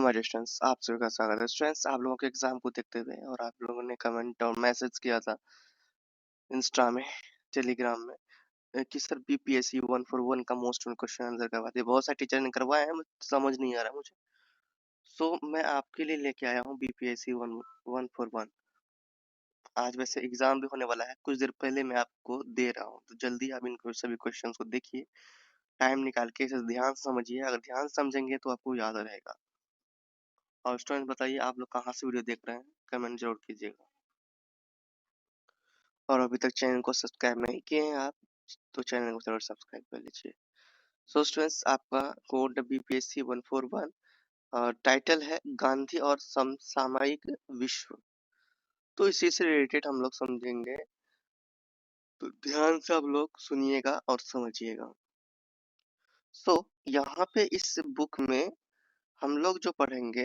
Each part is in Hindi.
नमस्कार स्टूडेंट्स, आप सभी का स्वागत है। स्टूडेंट्स, आप लोगों के एग्जाम को देखते हुए और आप लोगों ने कमेंट और मैसेज किया था इंस्टा में, टेलीग्राम में कि सर बीपीएससी 141 का मोस्ट क्वेश्चन आंसर करवा दिए। बहुत सारे टीचर ने करवाया है, समझ नहीं आ रहा मुझे। सो मैं आपके लिए लेके आया हूँ बीपीएससी 141। आज वैसे एग्जाम भी होने वाला है, कुछ देर पहले मैं आपको दे रहा हूँ, तो जल्दी आप इन सभी क्वेश्चन को देखिए, टाइम निकाल के इसे ध्यान से समझिए। अगर ध्यान से समझेंगे तो आपको याद रहेगा। और स्टूडेंट बताइए आप लोग कहाँ से वीडियो देख रहे हैं, कमेंट जरूर कीजिएगा। और अभी तक चैनल को सब्सक्राइब नहीं किए हैं आप, तो चैनल को जरूर सब्सक्राइब कर लीजिए। सो स्टूडेंट्स, आपका कोड बीपीएससी 141 और टाइटल है गांधी और समसामयिक विश्व। तो इसी से रिलेटेड हम लोग समझेंगे, तो ध्यान से आप लोग सुनिएगा और समझिएगा। सो यहाँ पे इस बुक में हम लोग जो पढ़ेंगे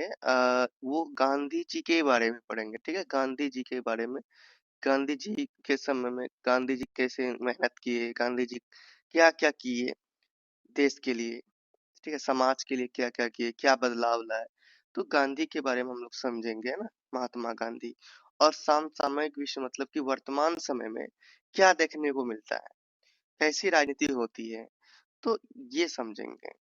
वो गांधी जी के बारे में पढ़ेंगे। ठीक है, गांधी जी के बारे में, गांधी जी के समय में गांधी जी कैसे मेहनत किए, गांधी जी क्या क्या किए देश के लिए, ठीक है, समाज के लिए क्या क्या किए, क्या बदलाव लाए। तो गांधी के बारे में हम लोग समझेंगे, है ना, महात्मा गांधी। और समसामयिक विश्व मतलब कि वर्तमान समय में क्या देखने को मिलता है, कैसी राजनीति होती है, तो ये समझेंगे।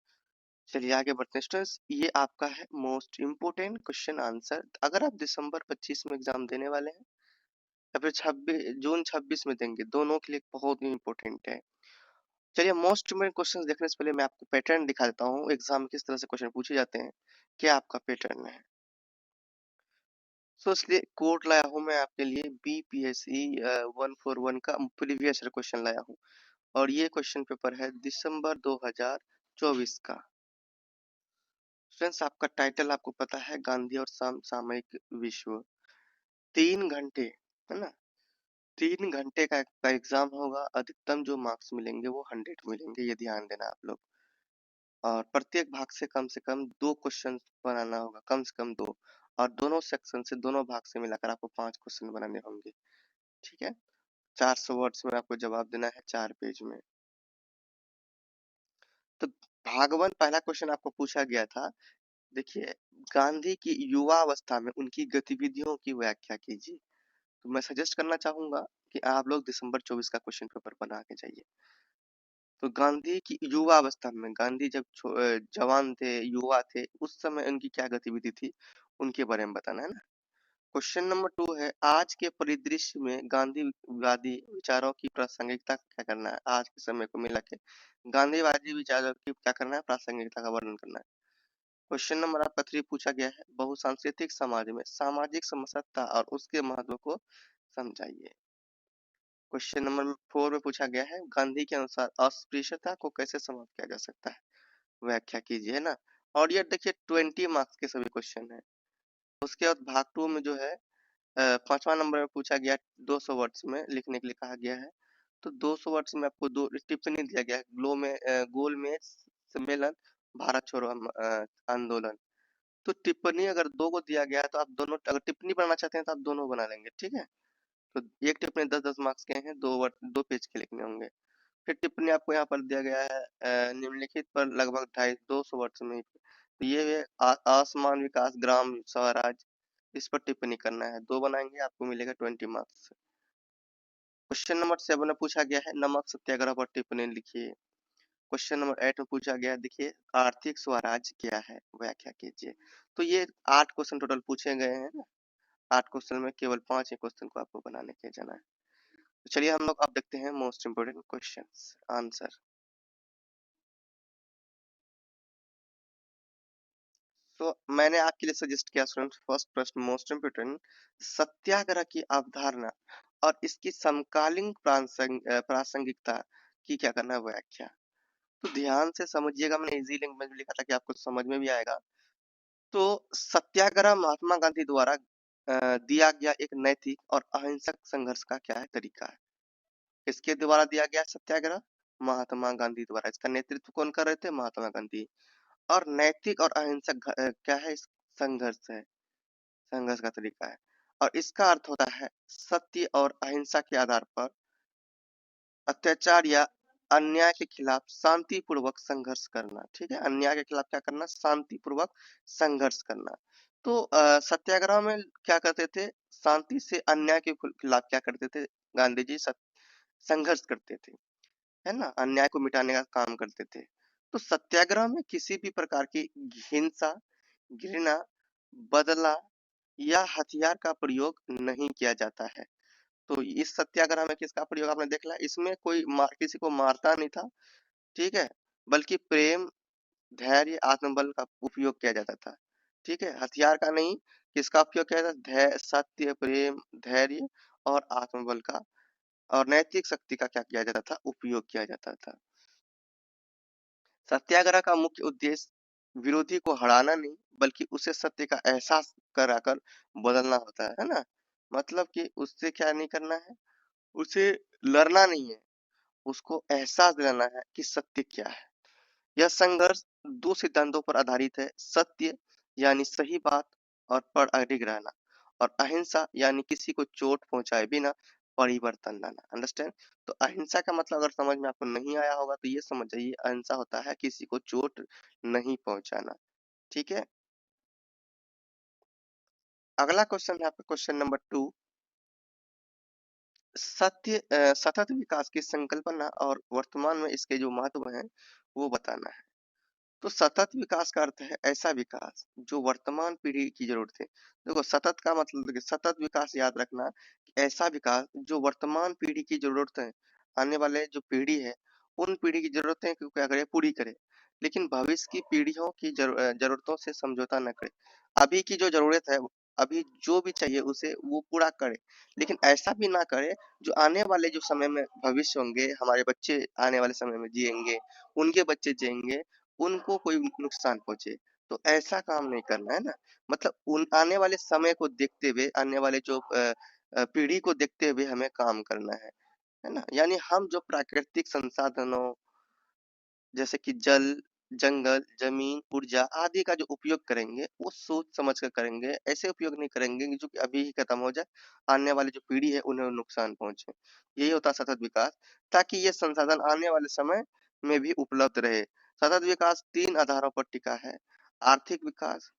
चलिए आगे बढ़ते हैं स्टूडेंट्स। ये आपका है मोस्ट इम्पोर्टेंट क्वेश्चन आंसर। अगर आप दिसंबर 25 में एग्जाम देने वाले हैं या फिर 26 जून 26 में देंगे, दोनों के लिए बहुत ही इम्पोर्टेंट है। चलिए मोस्ट इम्पोर्टेंट क्वेश्चन देखने से पहले मैं आपको पैटर्न दिखा देता हूँ, एग्जाम में किस तरह से क्वेश्चन पूछे जाते हैं, क्या आपका पैटर्न है। सो इसलिए कोड लाया हूँ मैं आपके लिए बीपीएससी 141 का प्रीवियस क्वेश्चन लाया हूँ, और ये क्वेश्चन पेपर है दिसंबर 2024 का। फ्रेंड्स, आपका टाइटल आपको पता है, गांधी और समसामयिक विश्व। 3 घंटे, है ना, 3 घंटे का एग्जाम होगा। अधिकतम जो मार्क्स मिलेंगे वो 100 मिलेंगे, ये ध्यान देना आप लोग। और प्रत्येक भाग से कम 2 क्वेश्चन बनाना होगा, कम से कम 2। और दोनों सेक्शन से, दोनों भाग से मिलाकर आपको 5 क्वेश्चन बनाने होंगे। ठीक है, 400 वर्ड्स में आपको जवाब देना है, 4 पेज में। तो भाग 1 पहला क्वेश्चन आपको पूछा गया था। देखिए, गांधी की युवा अवस्था में उनकी गतिविधियों की व्याख्या कीजिए। तो मैं सजेस्ट करना चाहूंगा कि आप लोग दिसंबर 24 का क्वेश्चन पेपर बना के जाइए। तो गांधी की युवा अवस्था में, गांधी जब जवान थे, युवा थे, उस समय उनकी क्या गतिविधि थी, उनके बारे में बताना है ना। क्वेश्चन नंबर 2 है, आज के परिदृश्य में गांधीवादी विचारों की प्रासंगिकता क्या करना है। आज के समय को मिला के गांधीवादी विचारों की क्या करना है, प्रासंगिकता का वर्णन करना है। क्वेश्चन नंबर आपका 3 पूछा गया है, बहुसांस्कृतिक समाज में सामाजिक समरसता और उसके महत्व को समझाइए। क्वेश्चन नंबर 4 में पूछा गया है, गांधी के अनुसार अस्पृश्यता को कैसे समाप्त किया जा सकता है, व्याख्या कीजिए, है ना। और ये देखिए 20 मार्क्स के सभी क्वेश्चन है। उसके बाद भाग 2 में जो है 5वां नंबर में पूछा गया, 200 वर्ड्स में लिखने के लिए कहा गया है। तो 200 वर्ड्स में आपको 2 टिप्पणी दिया गया है, गोल में सम्मेलन, भारत छोड़ो आंदोलन। तो टिप्पणी अगर 2 को दिया गया है, तो आप दोनों, अगर टिप्पणी बनाना चाहते हैं तो आप दोनों बना लेंगे। ठीक है, तो एक टिप्पणी 10-10 मार्क्स के हैं, 2 पेज के लिखने होंगे। फिर टिप्पणी आपको यहाँ पर दिया गया है निम्नलिखित पर लगभग 250 वर्ड्स में। तो ये है आसमान विकास ग्राम स्वराज, इस पर टिप्पणी करना है, 2 बनाएंगे, आपको मिलेगा 20 मार्क्स। क्वेश्चन नंबर 7 में पूछा गया है, नमक सत्याग्रह पर टिप्पणी लिखिए। क्वेश्चन नंबर 8 में पूछा गया, देखिए आर्थिक स्वराज क्या है, व्याख्या कीजिए। तो ये 8 क्वेश्चन टोटल पूछे गए हैं ना। 8 क्वेश्चन में केवल 5 ही क्वेश्चन को आपको बनाने के जाना है। तो चलिए हम लोग अब देखते हैं मोस्ट इम्पोर्टेंट क्वेश्चंस आंसर। तो मैंने आपके लिए सजेस्ट किया स्टूडेंट, फर्स्ट प्रश्न मोस्ट इम्पोर्टेंट, सत्याग्रह की अवधारणा और इसकी समकालीन प्रासंगिकता की क्या करना है, व्याख्या। तो ध्यान से समझिएगा, मैंने इजी लैंग्वेज में लिखा था कि आपको समझ में भी आएगा। तो सत्याग्रह महात्मा गांधी द्वारा दिया गया एक नैतिक और अहिंसक संघर्ष का क्या है, तरीका है। किसके द्वारा दिया गया सत्याग्रह, महात्मा गांधी द्वारा। इसका नेतृत्व कौन कर रहे थे, महात्मा गांधी। और नैतिक और अहिंसक क्या है, इस संघर्ष है, संघर्ष का तरीका है। और इसका अर्थ होता है सत्य और अहिंसा के आधार पर अत्याचार या अन्याय के खिलाफ शांतिपूर्वक संघर्ष करना। ठीक है, अन्याय के खिलाफ क्या करना? शांतिपूर्वक संघर्ष करना। तो सत्याग्रह में क्या करते थे? शांति से अन्याय के खिलाफ क्या करते थे? गांधी जी संघर्ष करते थे, है ना, अन्याय को मिटाने का काम करते थे। तो सत्याग्रह में किसी भी प्रकार की हिंसा, घृणा, बदला या हथियार का प्रयोग नहीं किया जाता है। तो इस सत्याग्रह में किसका प्रयोग आपने देख लिया? इसमें कोई किसी को मारता नहीं था, ठीक है, बल्कि प्रेम, धैर्य, आत्मबल का उपयोग किया जाता था। ठीक है, हथियार का नहीं, किसका उपयोग किया जाता? सत्य, प्रेम, धैर्य और आत्मबल का, और नैतिक शक्ति का क्या किया जाता था? उपयोग किया जाता था। सत्याग्रह का मुख्य उद्देश्य विरोधी को हराना नहीं, बल्कि उसे सत्य का एहसास कराकर बदलना होता है ना? मतलब कि उससे क्या नहीं करना है? उसे लड़ना नहीं है, उसको एहसास दिलाना है कि सत्य क्या है। यह संघर्ष दो सिद्धांतों पर आधारित है: सत्य यानी सही बात और पर अडिग रहना, और अहिंसा यानी किसी को चोट पहुंचाए बिना परिवर्तन लाना। अंडरस्टैंड? तो अहिंसा का मतलब अगर समझ में आपको नहीं आया होगा तो ये समझ जाइए, अहिंसा होता है किसी को चोट नहीं पहुंचाना। ठीक है, अगला क्वेश्चन है आपका क्वेश्चन नंबर 2। सतत विकास की संकल्पना और वर्तमान में इसके जो महत्व है वो बताना है। तो सतत विकास का अर्थ है ऐसा विकास जो वर्तमान पीढ़ी की जरूरत है। देखो, सतत का मतलब देखिए, सतत विकास याद रखना कि ऐसा विकास जो वर्तमान पीढ़ी की जरूरत है, आने वाले जो पीढ़ी है उन पीढ़ी की जरूरतें को क्या करे? पूरी करे, लेकिन भविष्य की पीढ़ियों की जरूरतों से समझौता न करे। अभी की जो जरूरत है, अभी जो भी चाहिए उसे वो पूरा करे, लेकिन ऐसा भी ना करे जो आने वाले जो समय में भविष्य होंगे, हमारे बच्चे आने वाले समय में जिएंगे, उनके बच्चे जिएंगे, उनको कोई नुकसान पहुंचे। तो ऐसा काम नहीं करना है ना। मतलब उन आने वाले समय को देखते हुए, आने वाले जो पीढ़ी को देखते हुए हमें काम करना है ना। यानी हम जो प्राकृतिक संसाधनों जैसे कि जल, जंगल, जमीन, ऊर्जा आदि का जो उपयोग करेंगे वो सोच समझ कर करेंगे। ऐसे उपयोग नहीं करेंगे कि जो कि अभी ही खत्म हो जाए, आने वाली जो पीढ़ी है उन्हें नुकसान पहुंचे। यही होता है सतत विकास, ताकि ये संसाधन आने वाले समय में भी उपलब्ध रहे। सतत विकास 3 आधारों पर टिका है: आर्थिक विकास,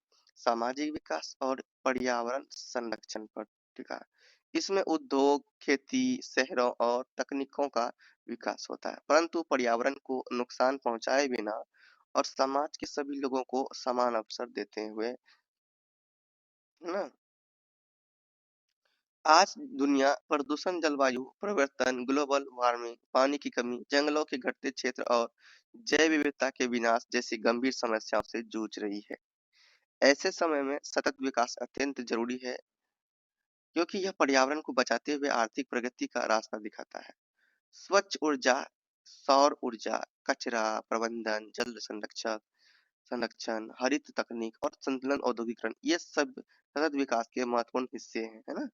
सामाजिक विकास और पर्यावरण संरक्षण पर टिका है। इसमें उद्योग, खेती, शहरों और तकनीकों का विकास होता है, परंतु पर्यावरण को नुकसान पहुंचाए बिना और समाज के सभी लोगों को समान अवसर देते हुए, है ना। आज दुनिया प्रदूषण, जलवायु परिवर्तन, ग्लोबल वार्मिंग, पानी की कमी, जंगलों के घटते क्षेत्र और जैव विविधता के विनाश जैसी गंभीर समस्याओं से जूझ रही है। ऐसे समय में सतत विकास अत्यंत जरूरी है, क्योंकि यह पर्यावरण को बचाते हुए आर्थिक प्रगति का रास्ता दिखाता है। स्वच्छ ऊर्जा, सौर ऊर्जा, कचरा प्रबंधन, जल संरक्षण संरक्षण, हरित तकनीक और संतुलन औद्योगिकरण, ये सब सतत विकास के महत्वपूर्ण हिस्से हैं, है ना।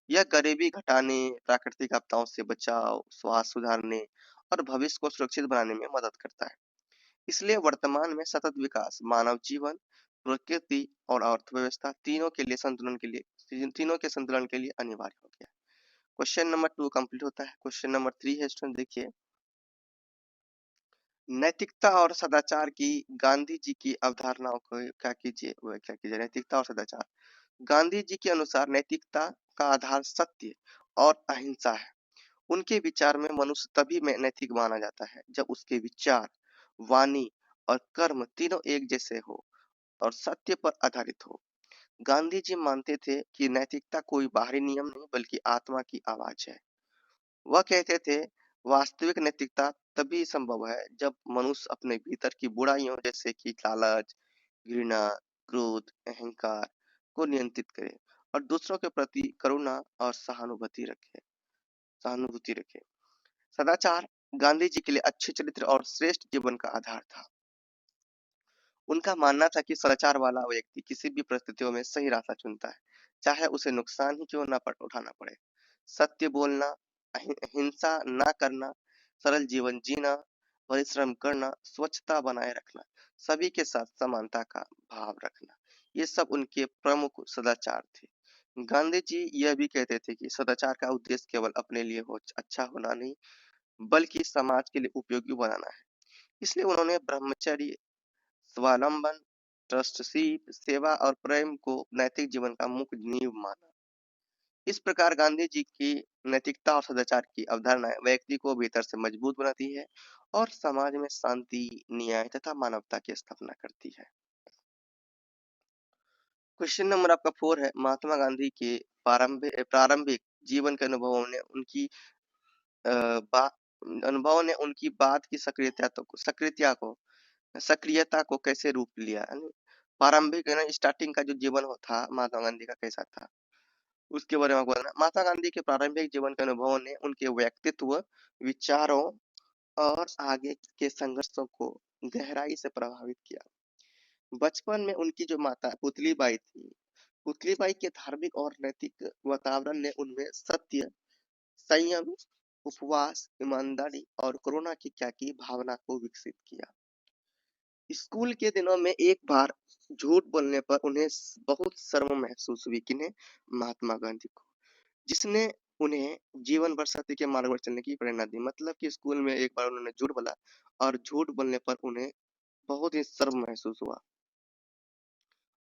यह गरीबी घटाने, प्राकृतिक आपदाओं से बचाव, स्वास्थ्य सुधारने और भविष्य को सुरक्षित बनाने में मदद करता है। इसलिए वर्तमान में सतत विकास मानव जीवन, प्रकृति और अर्थव्यवस्था तीनों के संतुलन के लिए अनिवार्य हो गया है। क्वेश्चन नंबर 2 कंप्लीट होता है। क्वेश्चन नंबर 3 है स्टूडेंट, देखिए, नैतिकता और सदाचार की गांधी जी की अवधारणाओं को क्या कीजिए, वह क्या कीजिए। नैतिकता और सदाचार, गांधी जी के अनुसार नैतिकता का आधार सत्य और अहिंसा है। उनके विचार में मनुष्य तभी में नैतिक माना जाता है जब उसके विचार, वाणी और कर्म तीनों एक जैसे हो और सत्य पर आधारित हो। गांधी जी मानते थे कि नैतिकता कोई बाहरी नियम नहीं बल्कि आत्मा की आवाज है। वह कहते थे, वास्तविक नैतिकता तभी संभव है जब मनुष्य अपने भीतर की बुराइयों जैसे कि लालच, घृणा, क्रोध, अहंकार को नियंत्रित करे और दूसरों के प्रति करुणा और सहानुभूति रखे। सदाचार गांधी जी के लिए अच्छे चरित्र और श्रेष्ठ जीवन का आधार था। उनका मानना था कि सदाचार वाला व्यक्ति किसी भी परिस्थितियों में सही रास्ता चुनता है, चाहे उसे नुकसान ही क्यों ना उठाना पड़े। सत्य बोलना, हिंसा ना करना, सरल जीवन जीना, परिश्रम करना, स्वच्छता बनाए रखना, सभी के साथ समानता का भाव रखना, ये सब उनके प्रमुख सदाचार थे। गांधी जी यह भी कहते थे कि सदाचार का उद्देश्य केवल अपने लिए हो अच्छा होना नहीं, बल्कि समाज के लिए उपयोगी बनाना है। इसलिए उन्होंने ब्रह्मचर्य, स्वावलंबन, ट्रस्टशिप, सेवा और प्रेम को नैतिक जीवन का मुख्य नींव माना। इस प्रकार गांधी जी की नैतिकता और सदाचार की अवधारणाएं व्यक्ति को भीतर से मजबूत बनाती है और समाज में शांति, न्याय तथा मानवता की स्थापना करती है। क्वेश्चन नंबर आपका 4 है, महात्मा गांधी के प्रारंभिक जीवन के अनुभवों ने उनकी बात की सक्रियता को कैसे रूप लिया, यानी प्रारंभिक है ना, स्टार्टिंग का जो जीवन था महात्मा गांधी का कैसा था, उसके बारे में आपको बताना। महात्मा गांधी के प्रारंभिक जीवन के अनुभवों ने उनके व्यक्तित्व, विचारों और आगे के संघर्षों को गहराई से प्रभावित किया। बचपन में उनकी जो माता पुतली बाई के धार्मिक और नैतिक वातावरण ने उनमें सत्य, संयम, उपवास, ईमानदारी और करुणा की क्या की भावना को विकसित किया। स्कूल के दिनों में एक बार झूठ बोलने पर उन्हें बहुत शर्म महसूस हुई। किन्हें? महात्मा गांधी को, जिसने उन्हें जीवन भर सत्य के मार्ग पर चलने की प्रेरणा दी। मतलब कि स्कूल में एक बार उन्होंने झूठ बोला और झूठ बोलने पर उन्हें बहुत ही शर्म महसूस हुआ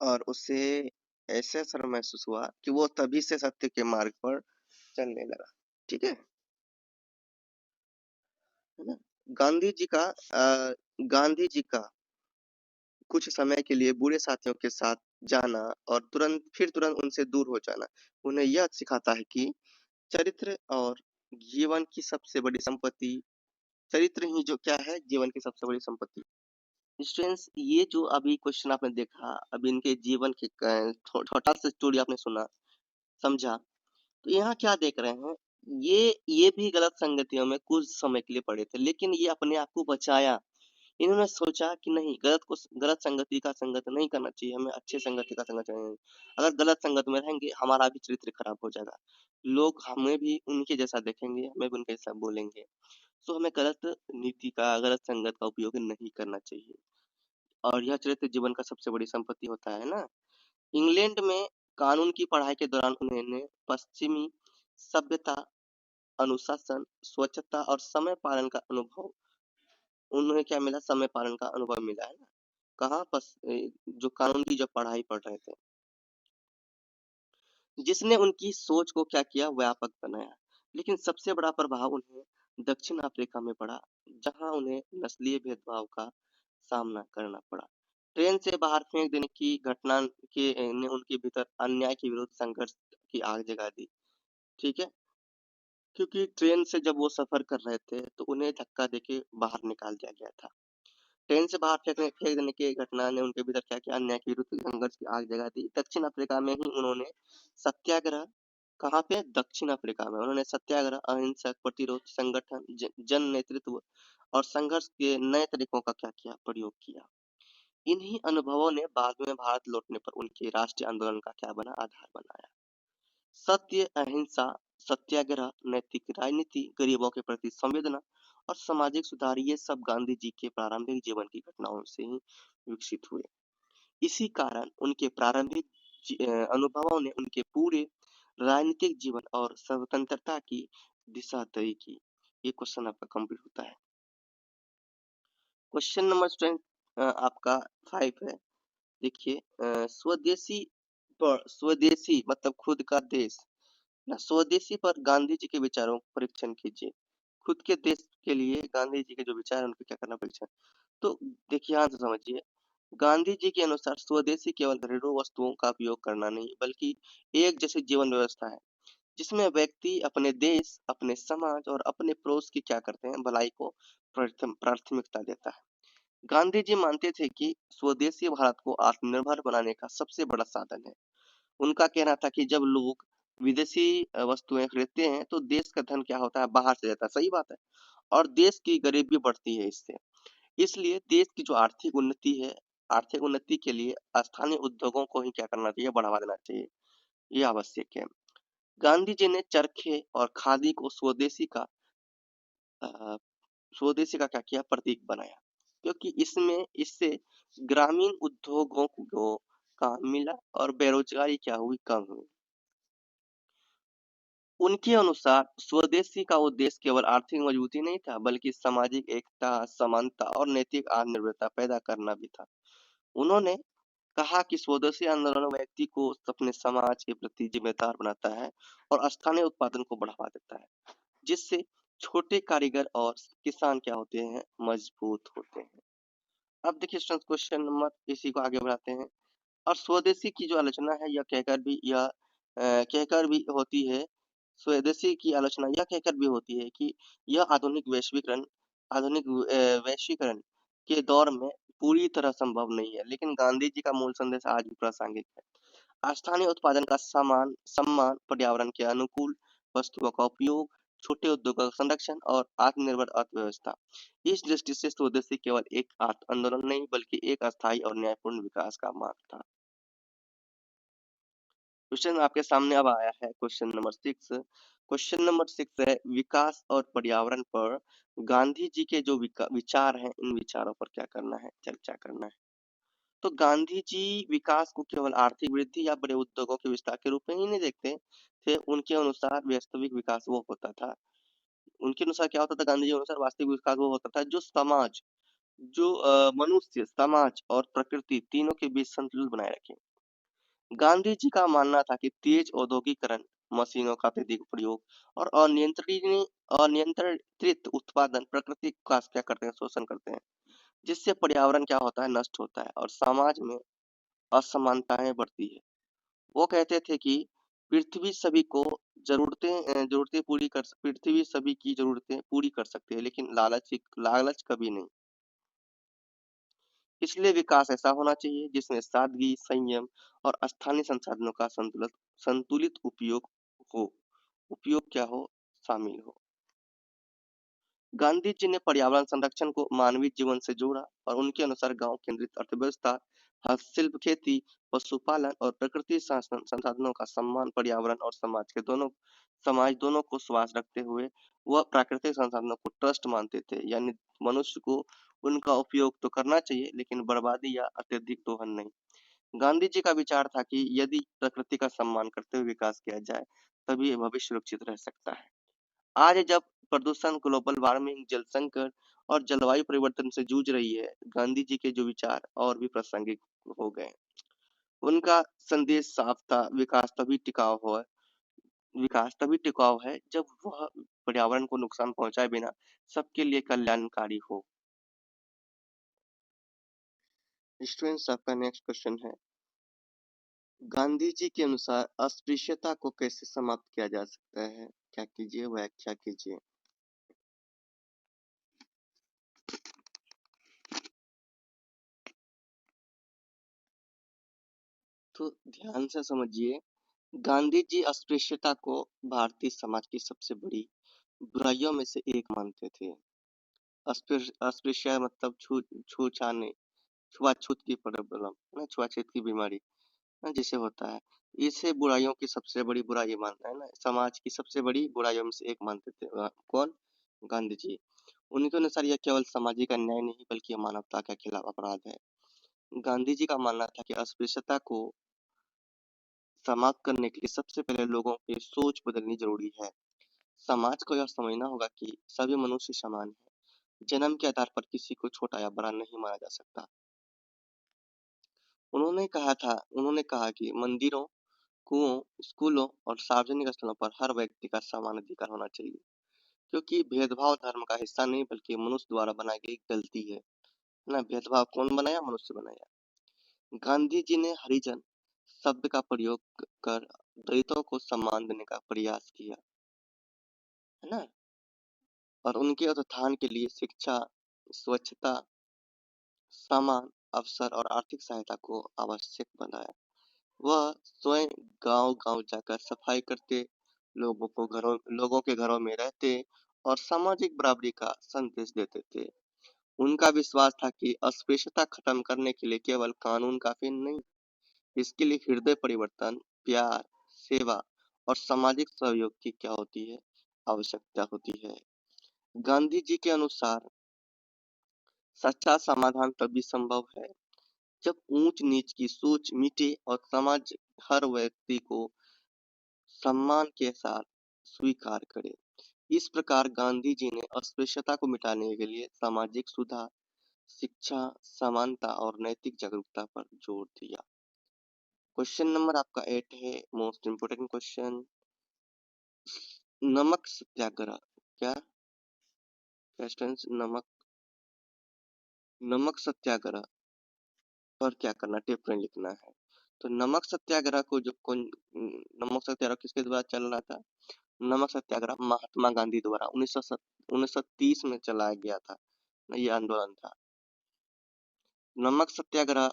और उससे ऐसा शर्म महसूस हुआ कि वो तभी से सत्य के मार्ग पर चलने लगा। ठीक है ना? गांधी जी का कुछ समय के लिए बुरे साथियों के साथ जाना और तुरंत उनसे दूर हो जाना उन्हें यह सिखाता है कि चरित्र और जीवन की सबसे बड़ी संपत्ति चरित्र ही जो क्या है जीवन की सबसे बड़ी संपत्ति। स्टूडेंट्स, ये जो अभी क्वेश्चन आपने देखा, अभी इनके जीवन के छोटा सा स्टोरी आपने सुना, समझा, तो यहाँ क्या देख रहे हैं, ये भी गलत संगतियों में कुछ समय के लिए पड़े थे, लेकिन ये अपने आप को बचाया। इन्होंने सोचा कि नहीं, गलत संगति का संगत नहीं करना चाहिए, हमें अच्छे संगति का संगत चाहिए। अगर गलत संगत में रहेंगे हमारा भी चरित्र खराब हो जाएगा, लोग हमें भी उनके जैसा देखेंगे, हमें भी उनके जैसा बोलेंगे। तो हमें गलत संगत का उपयोग नहीं करना चाहिए और यह चरित्र जीवन का सबसे बड़ी संपत्ति होता है ना। इंग्लैंड में कानून की पढ़ाई के दौरान उन्होंने पश्चिमी सभ्यता, अनुशासन, स्वच्छता और समय पालन का अनुभव उन्हें क्या मिला? समय पालन का अनुभव मिला है ना। कहाँ जो कानून की जब पढ़ाई पढ़ रहे थे, जिसने उनकी सोच को क्या किया? व्यापक बनाया। लेकिन सबसे बड़ा प्रभाव उन्हें दक्षिण अफ्रीका में पड़ा, जहां उन्हें नस्लीय भेदभाव का सामना करना पड़ा। ट्रेन से बाहर फेंक देने की घटना ने उनके भीतर अन्याय के विरुद्ध संघर्ष की आग जगा दी। ठीक है, क्योंकि ट्रेन से जब वो सफर कर रहे थे तो उन्हें धक्का देके बाहर निकाल दिया गया था। ट्रेन से बाहर फेंक देने की घटना ने उनके भीतर क्या किया? अन्याय के विरुद्ध संघर्ष की आग जगा दी। दक्षिण अफ्रीका में ही उन्होंने सत्याग्रह, कहाँ पे? दक्षिण अफ्रीका में उन्होंने सत्याग्रह, अहिंसक प्रतिरोध, संगठन, जन नेतृत्व और संघर्ष के नए तरीकों का क्या किया? प्रयोग किया। इन्हीं अनुभवों ने बाद में भारत लौटने पर उनके राष्ट्रीय आंदोलन का क्या बना? आधार बनाया। सत्य, अहिंसा, सत्याग्रह, नैतिक राजनीति, गरीबों के प्रति संवेदना और सामाजिक सुधार, ये सब गांधी जी के प्रारंभिक जीवन की घटनाओं से ही विकसित हुए। इसी कारण उनके प्रारंभिक अनुभवों ने उनके पूरे राजनीतिक जीवन और स्वतंत्रता की दिशा तय की। ये क्वेश्चन आपका कंप्लीट होता है। क्वेश्चन नंबर स्टूडेंट आपका 5 है। देखिए, स्वदेशी मतलब खुद का देश ना, स्वदेशी पर गांधी जी के विचारों का परीक्षण कीजिए। खुद के देश के लिए गांधी जी के जो विचार है उनको क्या करना? परीक्षण। तो देखिए, ध्यान से समझिए, गांधी जी के अनुसार स्वदेशी केवल घरेलू वस्तुओं का उपयोग करना नहीं, बल्कि एक जैसी जीवन व्यवस्था है जिसमें व्यक्ति अपने देश, अपने समाज और अपने पड़ोस की क्या करते हैं? भलाई को प्राथमिकता देता है। गांधी जी मानते थे कि स्वदेशी भारत को आत्मनिर्भर बनाने का सबसे बड़ा साधन है। उनका कहना था कि जब लोग विदेशी वस्तुएं खरीदते हैं तो देश का धन क्या होता है? बाहर से जाता है। सही बात है। और देश की गरीबी बढ़ती है इससे। इसलिए देश की जो आर्थिक उन्नति है, आर्थिक उन्नति के लिए स्थानीय उद्योगों को ही क्या करना चाहिए? बढ़ावा देना चाहिए। ये आवश्यक है। गांधी जी ने चरखे और खादी को अ, स्वदेशी का क्या किया? प्रतीक बनाया, क्योंकि इससे ग्रामीण उद्योगों को काम मिला और बेरोजगारी क्या हुई? कम हुई। उनके अनुसार स्वदेशी का उद्देश्य केवल आर्थिक मजबूती नहीं था, बल्कि सामाजिक एकता, समानता और नैतिक आत्मनिर्भरता पैदा करना भी था। उन्होंने कहा कि स्वदेशी आंदोलन व्यक्ति को अपने समाज के प्रति जिम्मेदार बनाता है और स्थानीय उत्पादन को बढ़ावा देता है, जिससे छोटे कारीगर और किसान क्या होते हैं, मजबूत होते हैं। अब देखिए स्टूडेंट्स, क्वेश्चन नंबर इसी को आगे बढ़ाते हैं। और स्वदेशी की जो आलोचना है कहकर भी होती है। स्वदेशी की आलोचना यह कहकर भी होती है कि यह आधुनिक वैश्वीकरण के दौर में पूरी तरह संभव नहीं है, लेकिन गांधी जी का मूल संदेश आज भी प्रासंगिक है। स्थानीय उत्पादन का सम्मान, पर्यावरण के अनुकूल वस्तुओं का उपयोग, छोटे उद्योगों का संरक्षण और आत्मनिर्भर अर्थव्यवस्था। इस दृष्टि से स्वदेशी केवल एक आंदोलन नहीं, बल्कि एक अस्थायी और न्यायपूर्ण विकास का मार्ग था। क्वेश्चन आपके सामने अब आया है क्वेश्चन नंबर 6। क्वेश्चन नंबर 6 है, विकास और पर्यावरण पर गांधी जी के जो विचार हैं, इन विचारों पर क्या करना है, चर्चा करना है। तो गांधी जी विकास को केवल आर्थिक वृद्धि या बड़े उद्योगों के विस्तार के रूप में ही नहीं देखते थे। उनके अनुसार वास्तविक विकास वो होता था, उनके अनुसार क्या होता था, गांधी जी के अनुसार वास्तविक विकास वो होता था जो मनुष्य, समाज और प्रकृति तीनों के बीच संतुलन बनाए रखे। गांधी जी का मानना था कि तेज औद्योगिकरण, मशीनों का अत्यधिक प्रयोग और अनियंत्रित उत्पादन प्रकृति का क्या करते हैं, शोषण करते हैं, जिससे पर्यावरण क्या होता है, नष्ट होता है और समाज में असमानताएं बढ़ती है। वो कहते थे कि पृथ्वी सभी को पृथ्वी सभी की जरूरतें पूरी कर सकती है, लेकिन लालच कभी नहीं। इसलिए विकास ऐसा होना चाहिए जिसमें सादगी, संयम और स्थानीय संसाधनों का संतुलित हो उपयोग क्या हो, शामिल हो। गांधी जी ने पर्यावरण संरक्षण को मानवीय जीवन से जोड़ा और उनके अनुसार गांव केंद्रित अर्थव्यवस्था, हस्तशिल्प, खेती, पशुपालन और प्रकृति संसाधनों का सम्मान पर्यावरण और समाज दोनों को श्वास रखते हुए वह प्राकृतिक संसाधनों को ट्रस्ट मानते थे, यानी मनुष्य को उनका उपयोग तो करना चाहिए, लेकिन बर्बादी या अत्यधिक दोहन नहीं। गांधी जी का विचार था कि यदि प्रकृति का सम्मान करते हुए विकास किया जाए, तभी भविष्य सुरक्षित रह सकता है। आज जब प्रदूषण, ग्लोबल वार्मिंग, जल संकट और जलवायु परिवर्तन से जूझ रही है, गांधी जी के जो विचार और भी प्रासंगिक हो गए। उनका संदेश साफ था, विकास तभी टिकाऊ है जब वह पर्यावरण को नुकसान पहुंचाए बिना सबके लिए कल्याणकारी हो। स्टूडेंट्स, आपका नेक्स्ट क्वेश्चन है, गांधी जी के अनुसार अस्पृश्यता को कैसे समाप्त किया जा सकता है, क्या कीजिए, व्याख्या कीजिए। तो ध्यान से समझिए, गांधी जी अस्पृश्यता को भारतीय समाज की सबसे बड़ी बुराइयों में से एक मानते थे। अस्पृश्य मतलब छुआछूत की प्रॉब्लम ना, छुआछूत की बीमारी ना, जिसे होता है, इसे बुराइयों की सबसे बड़ी बुराई मानता है ना, समाज की सबसे बड़ी बुराइयों में से एक मानते थे। कौन? गांधी जी। उनके अनुसार यह केवल सामाजिक अन्याय नहीं, बल्कि मानवता के खिलाफ अपराध है। गांधी जी का मानना था कि अस्पृश्यता को समाप्त करने के लिए सबसे पहले लोगों की सोच बदलनी जरूरी है। समाज को यह समझना होगा कि सभी मनुष्य समान हैं। जन्म के आधार पर किसी को छोटा या बड़ा नहीं माना जा सकता। उन्होंने कहा कि मंदिरों, कुओं, स्कूलों और सार्वजनिक स्थलों पर हर व्यक्ति का समान अधिकार होना चाहिए, क्योंकि भेदभाव धर्म का हिस्सा नहीं, बल्कि मनुष्य द्वारा बनाई गई गलती है ना। भेदभाव कौन बनाया? मनुष्य बनाया। गांधी जी ने हरिजन शब्द का प्रयोग कर दलितों को सम्मान देने का प्रयास किया, है ना, और उनके उत्थान के लिए शिक्षा, स्वच्छता, समान अवसर और आर्थिक सहायता को आवश्यक बनाया। वह स्वयं गांव-गांव जाकर सफाई करते, लोगों के घरों में रहते और सामाजिक बराबरी का संदेश देते थे। उनका विश्वास था कि अस्पृश्यता खत्म करने के लिए केवल कानून काफी नहीं, इसके लिए हृदय परिवर्तन, प्यार, सेवा और सामाजिक सहयोग की क्या होती है, आवश्यकता होती है। गांधी जी के अनुसार सच्चा समाधान तभी संभव है जब ऊंच नीच की सोच मिटे और समाज हर व्यक्ति को सम्मान के साथ स्वीकार करें। इस प्रकार गांधी जी ने अस्पृश्यता को मिटाने के लिए सामाजिक सुधार, शिक्षा, समानता और नैतिक जागरूकता पर जोर दिया। क्वेश्चन नंबर आपका 8 है, मोस्ट इम्पोर्टेंट क्वेश्चन। नमक सत्याग्रह क्या? क्वेश्चन नमक सत्याग्रह पर क्या करना, टिप्पणी लिखना है। तो नमक सत्याग्रह को जो कौन नमक सत्याग्रह किसके द्वारा चल रहा था? नमक सत्याग्रह महात्मा गांधी द्वारा 1930 में चलाया गया था। ये आंदोलन था। नमक सत्याग्रह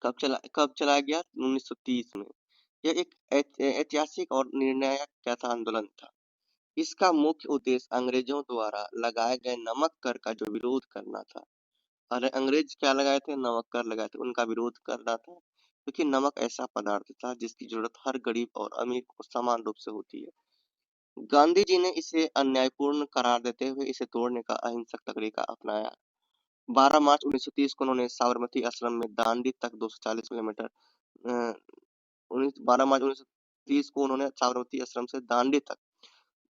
कब चलाया गया? 1930 में। यह एक ऐतिहासिक और निर्णायक क्या था? आंदोलन था। इसका मुख्य उद्देश्य अंग्रेजों द्वारा लगाए गए नमक कर का जो विरोध करना था। अरे अंग्रेज क्या लगाए थे? नमक कर लगाए थे, उनका विरोध करना था, क्योंकि नमक ऐसा पदार्थ था जिसकी जरूरत हर गरीब और अमीर को समान रूप से होती है। गांधी जी ने इसे अन्यायपूर्ण करार देते हुए इसे तोड़ने का अहिंसक तरीका अपनाया। 12 मार्च 1930 को उन्होंने साबरमती आश्रम में दांडी तक 240 किलोमीटर 12 मार्च 1930 को उन्होंने साबरमती आश्रम से दांडी तक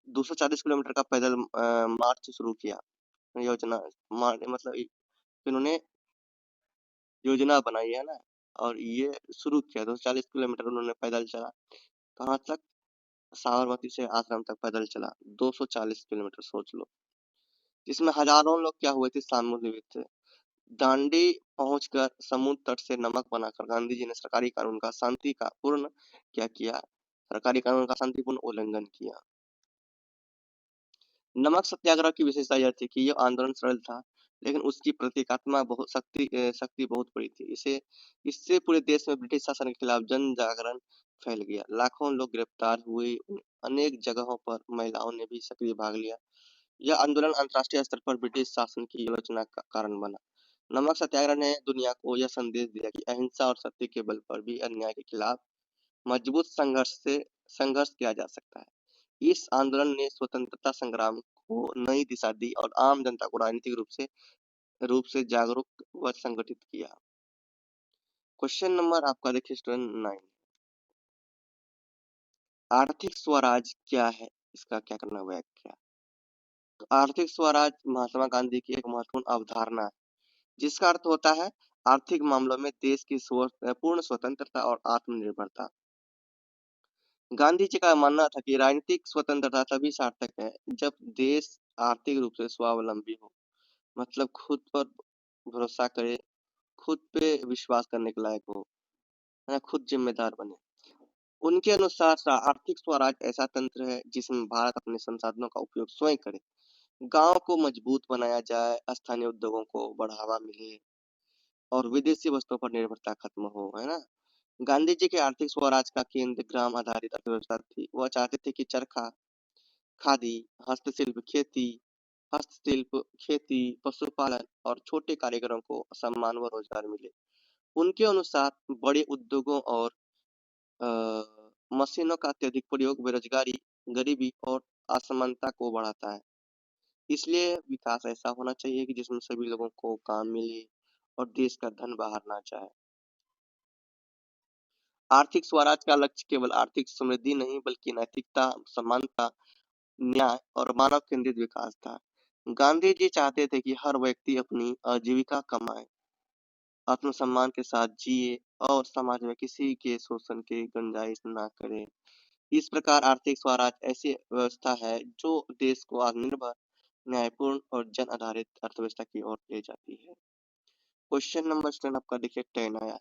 240 किलोमीटर का पैदल मार्च शुरू किया। योजना मतलब इन्होंने योजना बनाई है ना, और ये शुरू किया। 240 किलोमीटर उन्होंने पैदल चला। कहाँ तक? साबरमती से आश्रम तक पैदल चला 240 किलोमीटर, सोच लो। जिसमें हजारों लोग क्या हुए थे? शामिल हुए थे। दांडी पहुंचकर समुद्र तट से नमक बनाकर गांधी जी ने सरकारी कानून का शांतिपूर्ण क्या किया? सरकारी कानून का शांतिपूर्ण उल्लंघन किया। नमक सत्याग्रह की विशेषता यह थी कि यह आंदोलन सरल था, लेकिन उसकी प्रतीकात्मक शक्ति बहुत बड़ी थी। इससे पूरे देश में ब्रिटिश शासन के खिलाफ जन जागरण फैल गया। लाखों लोग गिरफ्तार हुए। अनेक जगहों पर महिलाओं ने भी सक्रिय भाग लिया। यह आंदोलन अंतर्राष्ट्रीय स्तर पर ब्रिटिश शासन की आलोचना का कारण बना। नमक सत्याग्रह ने दुनिया को यह संदेश दिया कि अहिंसा और सत्य के बल पर भी अन्याय के खिलाफ मजबूत संघर्ष किया जा सकता है। इस आंदोलन ने स्वतंत्रता संग्राम को नई दिशा दी और आम जनता को राजनीतिक रूप से जागरूक व संगठित किया। क्वेश्चन नंबर आपका देखिए स्टूडेंट 9, आर्थिक स्वराज क्या है? इसका क्या करना व्याख्या। तो आर्थिक स्वराज महात्मा गांधी की एक महत्वपूर्ण अवधारणा है, जिसका अर्थ होता है आर्थिक मामलों में देश की पूर्ण स्वतंत्रता और आत्मनिर्भरता। गांधी जी का मानना था कि राजनीतिक स्वतंत्रता तभी सार्थक है जब देश आर्थिक रूप से स्वावलंबी हो, मतलब खुद पर भरोसा करे, खुद पे विश्वास करने के लायक हो, है ना, खुद जिम्मेदार बने। उनके अनुसार आर्थिक स्वराज ऐसा तंत्र है जिसमें भारत अपने संसाधनों का उपयोग स्वयं करे, गांव को मजबूत बनाया जाए, स्थानीय उद्योगों को बढ़ावा मिले और विदेशी वस्तुओं पर निर्भरता खत्म हो, है ना। गांधी जी के आर्थिक स्वराज का केंद्र ग्राम आधारित अर्थव्यवस्था थी। वह चाहते थे कि चरखा, खादी, हस्तशिल्प, खेती, पशुपालन और छोटे कारीगरों को सम्मान व रोजगार मिले। उनके अनुसार बड़े उद्योगों और मशीनों का अत्यधिक प्रयोग बेरोजगारी, गरीबी और असमानता को बढ़ाता है। इसलिए विकास ऐसा होना चाहिए कि जिसमें सभी लोगों को काम मिले और देश का धन बाहर ना जाए। आर्थिक स्वराज का लक्ष्य केवल आर्थिक समृद्धि नहीं बल्कि नैतिकता, समानता, न्याय और मानव केंद्रित विकास था। गांधी जी चाहते थे कि हर व्यक्ति अपनी आजीविका कमाए, आत्मसम्मान के साथ जिए और समाज में किसी के शोषण की गुंजाइश ना करे। इस प्रकार आर्थिक स्वराज ऐसी व्यवस्था है जो देश को आत्मनिर्भर, न्यायपूर्ण और जन आधारित अर्थव्यवस्था की ओर ले जाती है। क्वेश्चन नंबर स्टूडेंट आपका देखिए 10 आया है।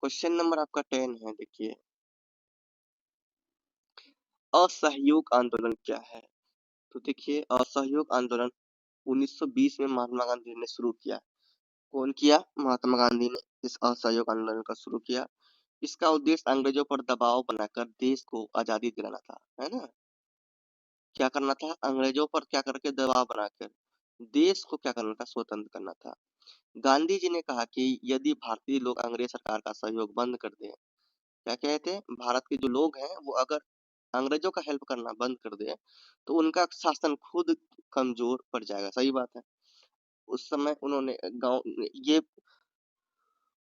क्वेश्चन नंबर आपका 10 है, देखिए असहयोग आंदोलन क्या है? तो देखिए असहयोग आंदोलन 1920 में महात्मा गांधी ने शुरू किया। कौन किया? महात्मा गांधी ने इस असहयोग आंदोलन का शुरू किया। इसका उद्देश्य अंग्रेजों पर दबाव बनाकर देश को आजादी दिलाना था, है ना। क्या करना था? अंग्रेजों पर क्या करके दबाव बनाकर देश को क्या करना था? स्वतंत्र करना था। गांधी जी ने कहा कि यदि भारतीय लोग अंग्रेज सरकार का सहयोग बंद कर दें, क्या कहते हैं, भारत के जो लोग हैं वो अगर अंग्रेजों का हेल्प करना बंद कर दे तो उनका शासन खुद कमजोर पड़ जाएगा। सही बात है। उस समय उन्होंने गांव ये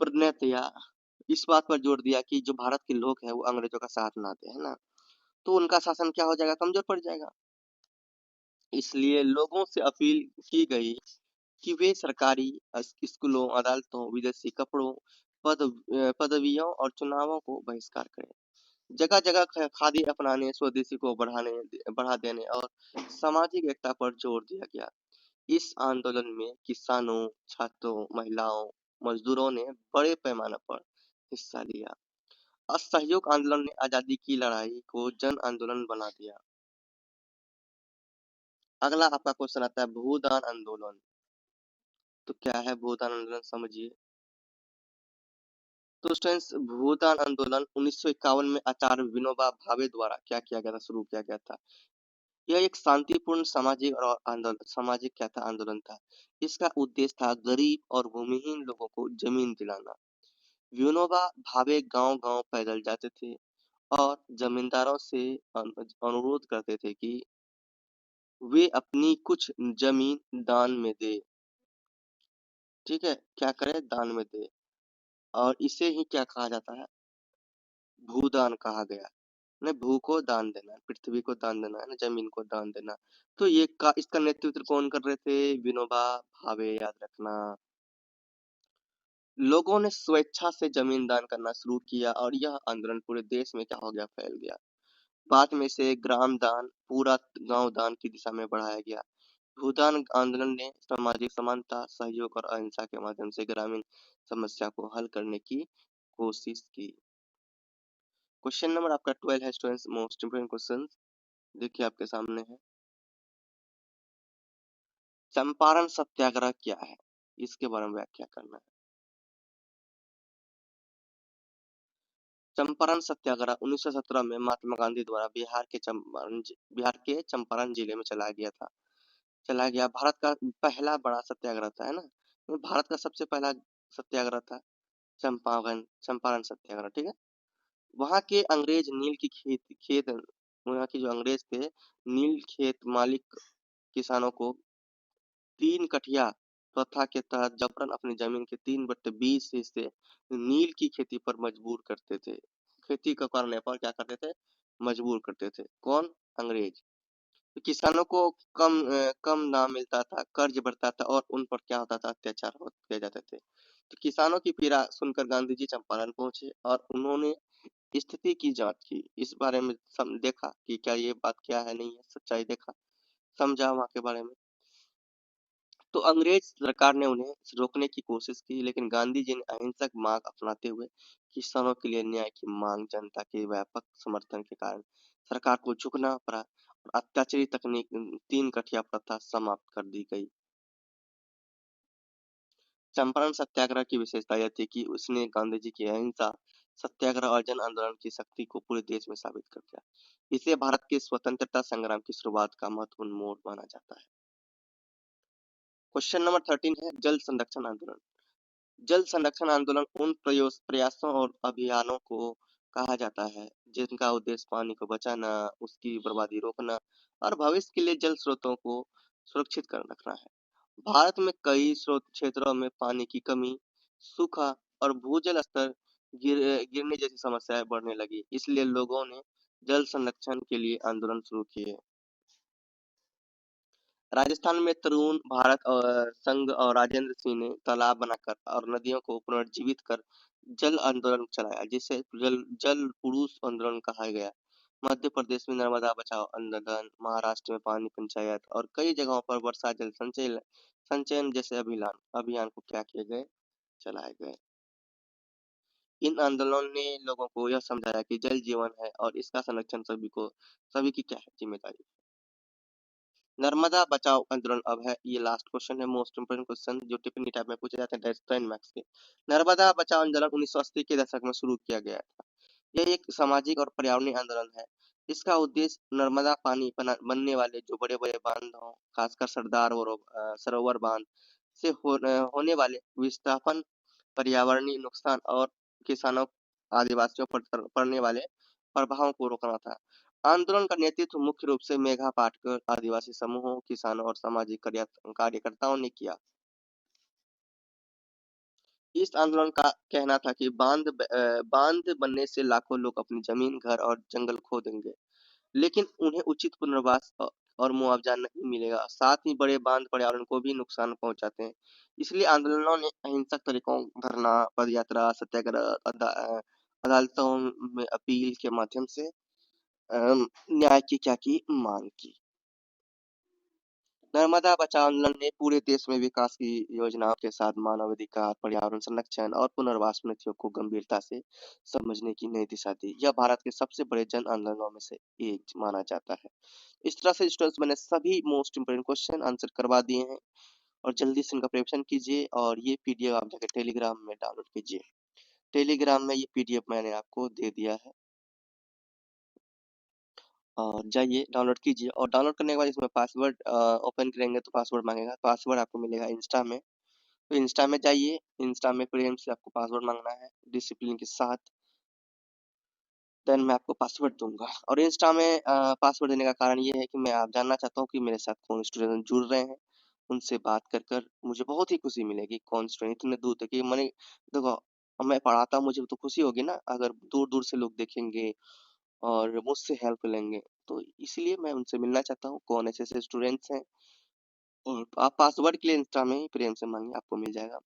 निर्णय दिया, इस बात पर जोर दिया कि जो भारत के लोग हैं वो अंग्रेजों का साथ ना दें, है ना। तो उनका शासन क्या हो जाएगा, कमजोर पड़ जाएगा। इसलिए लोगों से अपील की गई कि वे सरकारी स्कूलों, अदालतों, विदेशी कपड़ों, पदवियों और चुनावों को बहिष्कार करें। जगह जगह खादी अपनाने, स्वदेशी को बढ़ा देने और सामाजिक एकता पर जोर दिया गया। इस आंदोलन में किसानों, छात्रों, महिलाओं, मजदूरों ने बड़े पैमाने पर हिस्सा लिया। असहयोग आंदोलन ने आजादी की लड़ाई को जन आंदोलन बना दिया। अगला आपका क्वेश्चन आता है भूदान आंदोलन। तो क्या है भूदान आंदोलन, समझिए। तो स्टूडेंट्स, भूदान आंदोलन 1951 में आचार्य विनोबा भावे द्वारा क्या किया गया था, शुरू किया गया था। यह एक शांतिपूर्ण सामाजिक क्या था, आंदोलन था। इसका उद्देश्य था गरीब और भूमिहीन लोगों को जमीन दिलाना। विनोबा भावे गांव-गांव पैदल जाते थे और जमींदारों से अनुरोध करते थे कि वे अपनी कुछ जमीन दान में दे। ठीक है, क्या करे, दान में दे। और इसे ही क्या कहा जाता है, भूदान कहा गया। ने भू को दान देना, पृथ्वी को दान देना है ना, जमीन को दान देना। तो ये इसका नेतृत्व कौन कर रहे थे, विनोबा भावे, याद रखना। लोगों ने स्वेच्छा से जमीन दान करना शुरू किया और यह आंदोलन पूरे देश में क्या हो गया, फैल गया। बाद में से ग्राम दान, पूरा गांव दान की दिशा में बढ़ाया गया। भूदान आंदोलन ने सामाजिक समानता, सहयोग और अहिंसा के माध्यम से ग्रामीण समस्या को हल करने की कोशिश की। क्वेश्चन नंबर आपका 12 है स्टूडेंट्स, मोस्ट इंपोर्टेंट क्वेश्चन। देखिए आपके सामने है, चंपारण सत्याग्रह क्या है, इसके बारे में व्याख्या करना है। चंपारण सत्याग्रह 1917 में महात्मा गांधी द्वारा बिहार के चंपारण जिले में चलाया गया। भारत का पहला बड़ा सत्याग्रह था, है ना। ये भारत का सबसे पहला सत्याग्रह था, चंपारण सत्याग्रह। ठीक है। वहाँ के अंग्रेज नील की खेत वहाँ के जो अंग्रेज थे, नील खेत मालिक किसानों को 3 कठिया प्रथा के तहत जबरन अपनी जमीन के 3/20 हिस्से नील की खेती पर मजबूर करते थे। खेती का करने पर क्या करते थे, मजबूर करते थे। कौन, अंग्रेज। तो किसानों को कम दाम मिलता था, कर्ज बढ़ता था और उन पर क्या होता था, अत्याचार किए जाते थे। तो किसानों की पीड़ा सुनकर गांधी जी चंपारण पहुंचे और उन्होंने स्थिति की जांच की। इस बारे में देखा कि क्या ये बात क्या है, नहीं है, सच्चाई देखा, समझा वहाँ के बारे में। तो अंग्रेज सरकार ने उन्हें रोकने की कोशिश की, लेकिन गांधी जी ने अहिंसक मार्ग अपनाते हुए किसानों के लिए न्याय की मांग, जनता के व्यापक समर्थन के कारण सरकार को झुकना पड़ा और अत्याचारी तकनीक 3 कठिया प्रथा समाप्त कर दी गई। चंपारण सत्याग्रह की विशेषता यह थी कि उसने गांधी जी की अहिंसा, सत्याग्रह और जन आंदोलन की शक्ति को पूरे देश में साबित कर दिया। इसे भारत के स्वतंत्रता संग्राम की शुरुआत का महत्वपूर्ण मोड़ माना जाता है। क्वेश्चन नंबर 13 है जल संरक्षण आंदोलन। जल संरक्षण आंदोलन उन प्रयासों और अभियानों को कहा जाता है जिनका उद्देश्य पानी को बचाना, उसकी बर्बादी रोकना और भविष्य के लिए जल स्रोतों को सुरक्षित कर रखना है। भारत में कई स्रोत क्षेत्रों में पानी की कमी, सूखा और भूजल स्तर गिरने जैसी समस्याएं बढ़ने लगी। इसलिए लोगों ने जल संरक्षण के लिए आंदोलन शुरू किए। राजस्थान में तरुण भारत और संघ और राजेंद्र सिंह ने तालाब बनाकर और नदियों को पुनर्जीवित कर जल आंदोलन चलाया, जिसे जल जल पुरुष आंदोलन कहा गया। मध्य प्रदेश में नर्मदा बचाओ आंदोलन, महाराष्ट्र में पानी पंचायत और कई जगहों पर वर्षा जल संचयन जैसे अभियान को क्या किए गए, चलाए गए। इन आंदोलनों ने लोगों को यह समझाया कि जल जीवन है और इसका संरक्षण सभी की क्या है, जिम्मेदारी। नर्मदा बचाओ आंदोलन अब है, ये लास्ट क्वेश्चन है, मोस्ट इंपोर्टेंट क्वेश्चन जो टिप्पणी टाइप में पूछे जाते हैं 10 मार्क्स के। नर्मदा बचाओ आंदोलन 1980 के दशक में शुरू किया गया था। यह एक सामाजिक और पर्यावरणीय आंदोलन है। इसका उद्देश्य नर्मदा पानी बनने वाले जो बड़े बड़े बांध हों, खासकर सरोवर बांध से होने वाले विस्थापन, पर्यावरणीय नुकसान और किसानों, आदिवासियों पर पड़ने वाले प्रभावों को रोकना था। आंदोलन का नेतृत्व मुख्य रूप से मेघा पाटकर, आदिवासी समूहों, किसानों और सामाजिक कार्यकर्ताओं ने किया। इस आंदोलन का कहना था कि बांध बनने से लाखों लोग अपनी जमीन, घर और जंगल खो देंगे। लेकिन उन्हें उचित पुनर्वास और मुआवजा नहीं मिलेगा। साथ ही बड़े बांध पर्यावरण को भी नुकसान पहुंचाते हैं। इसलिए आंदोलनों ने अहिंसक तरीकों धरना, पदयात्रा, सत्याग्रह, अदालतों में अपील के माध्यम से न्याय की क्या की मांग की। नर्मदा बचाओ आंदोलन ने पूरे देश में विकास की योजनाओं के साथ मानवाधिकार, पर्यावरण संरक्षण और पुनर्वास नीतियों को गंभीरता से समझने की नई दिशा दी। यह भारत के सबसे बड़े जन आंदोलनों में से एक माना जाता है। इस तरह से स्टूडेंट्स मैंने सभी मोस्ट इंपोर्टेंट क्वेश्चन आंसर करवा दिए हैं और जल्दी से इनका प्रिपरेशन कीजिए और ये पीडीएफ आप जाकर टेलीग्राम में डाउनलोड कीजिए। टेलीग्राम में ये पीडीएफ मैंने आपको दे दिया है और जाइए डाउनलोड कीजिए और डाउनलोड करने के बाद इसमें पासवर्ड ओपन करेंगे तो पासवर्ड मांगेगा। पासवर्ड आपको मिलेगा इंस्टा में, तो इंस्टा में जाइए। इंस्टा में प्रेम से आपको पासवर्ड मांगना है डिसिप्लिन के साथ। देन मैं आपको पासवर्ड दूंगा और इंस्टा में पासवर्ड देने का कारण ये है कि मैं आप जानना चाहता हूँ कि मेरे साथ कौन स्टूडेंट जुड़ रहे हैं। उनसे बात कर कर मुझे बहुत ही खुशी मिलेगी। कौन स्टूडेंट इतने दूर तक, कि मैंने देखो, अब मैं पढ़ाता हूँ, मुझे तो खुशी होगी ना अगर दूर दूर से लोग देखेंगे और मुझसे हेल्प लेंगे। तो इसलिए मैं उनसे मिलना चाहता हूँ कौन ऐसे ऐसे स्टूडेंट्स हैं। और आप पासवर्ड के लिए इंस्टा में ही प्रेम से मांगिए, आपको मिल जाएगा।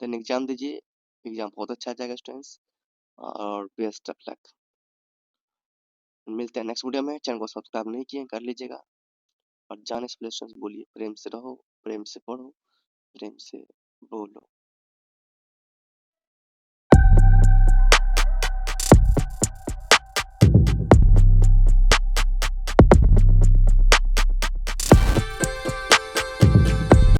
देन एग्जाम दीजिए, एग्जाम बहुत अच्छा जाएगा स्टूडेंट्स और बेस्ट ऑफ लक। मिलते हैं नेक्स्ट वीडियो में। चैनल को सब्सक्राइब नहीं किए कर लीजिएगा और जाने से पहले बोलिए प्रेम से रहो, प्रेम से पढ़ो, प्रेम से बोलो।